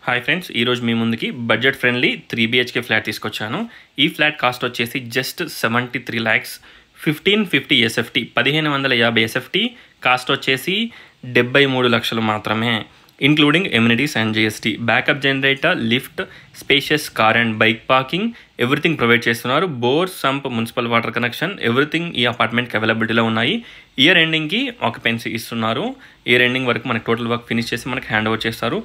Hi friends, ఈరోజు మీ ముందుకి budget friendly 3BHK flat తీసుకొచ్చాను. ఈ ఫ్లాట్ కాస్ట్ వచ్చేసి just 73 lakhs, 1550 SFT, 1550 SFT. Cost వచ్చేసి 73 లక్షలు మాత్రమే, including amenities and GST. Backup generator, lift, spacious car and bike parking, everything provide చేస్తున్నారు. Bore, sump, municipal water connection, everything ఈ అపార్ట్మెంట్కి అవైలబిలిటీలో ఉన్నాయి. ఇయర్ ఎండింగ్కి ఆక్యుపెన్సీ ఇస్తున్నారు. ఇయర్ ఎండింగ్ వరకు మనకి టోటల్ వర్క్ ఫినిష్ చేసి మనకి హ్యాండ్ ఓవర్ చేస్తారు.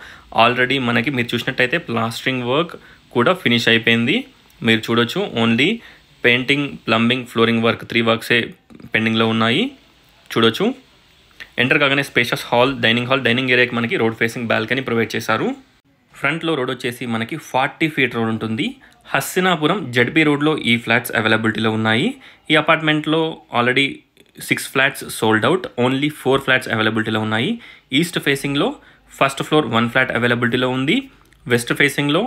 ఆల్రెడీ మనకి మీరు చూసినట్టయితే ప్లాస్టరింగ్ వర్క్ కూడా ఫినిష్ అయిపోయింది. మీరు చూడొచ్చు, only painting, plumbing, flooring work 3 వర్క్సే పెండింగ్లో ఉన్నాయి. చూడొచ్చు. ఎంటర్ కాగానే స్పేషియస్ హాల్, డైనింగ్ ఏరియాకి మనకి రోడ్ ఫేసింగ్ బాల్కనీ ప్రొవైడ్ చేశారు. ఫ్రంట్లో రోడ్ వచ్చేసి మనకి 40 feet రోడ్ ఉంటుంది. హస్సినాపురం JP రోడ్లో ఈ ఫ్లాట్స్ అవైలబిలిటీలో ఉన్నాయి. ఈ అపార్ట్మెంట్లో already 6 flats sold out, only 4 flats అవైలబిలిటీలో ఉన్నాయి. ఈస్ట్ ఫేసింగ్లో ఫస్ట్ ఫ్లోర్ 1 ఫ్లాట్ అవైలబిలిటీలో ఉంది. వెస్ట్ ఫేసింగ్లో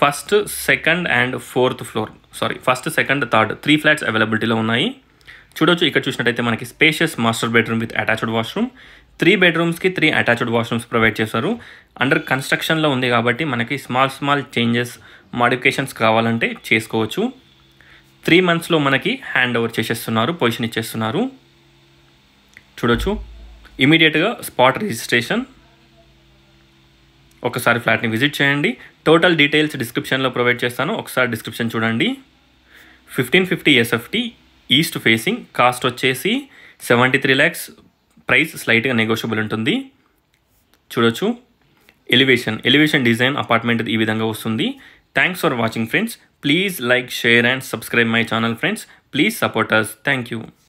first, second and first, second, third 3 flats అవైలబిలిటీలో ఉన్నాయి. చూడొచ్చు. ఇక్కడ చూసినట్టయితే మనకి spacious master bedroom with attached washroom, 3 bedrooms-కి 3 అటాచ్డ్ వాష్రూమ్స్ ప్రొవైడ్ చేశారు. అండర్ కన్స్ట్రక్షన్లో ఉంది కాబట్టి మనకి స్మాల్ చేంజెస్, మాడిఫికేషన్స్ కావాలంటే చేసుకోవచ్చు. 3 monthsలో మనకి హ్యాండ్ ఓవర్ చేసేస్తున్నారు, పొజిషన్ ఇచ్చేస్తున్నారు. చూడొచ్చు. ఇమీడియట్గా స్పాట్ రిజిస్ట్రేషన్. ఒకసారి ఫ్లాట్ని విజిట్ చేయండి. టోటల్ డీటెయిల్స్ డిస్క్రిప్షన్లో ప్రొవైడ్ చేస్తాను, ఒకసారి డిస్క్రిప్షన్ చూడండి. 1550 SFT, ఈస్ట్ ఫేసింగ్, కాస్ట్ వచ్చేసి 73 lakhs, ప్రైస్ స్లైట్గా నెగోషియబుల్ ఉంటుంది. చూడొచ్చు. ఎలివేషన్ డిజైన్ అపార్ట్మెంట్ ఈ విధంగా వస్తుంది. Thanks for watching friends. Please like, share and subscribe my channel friends. Please support us. Thank you.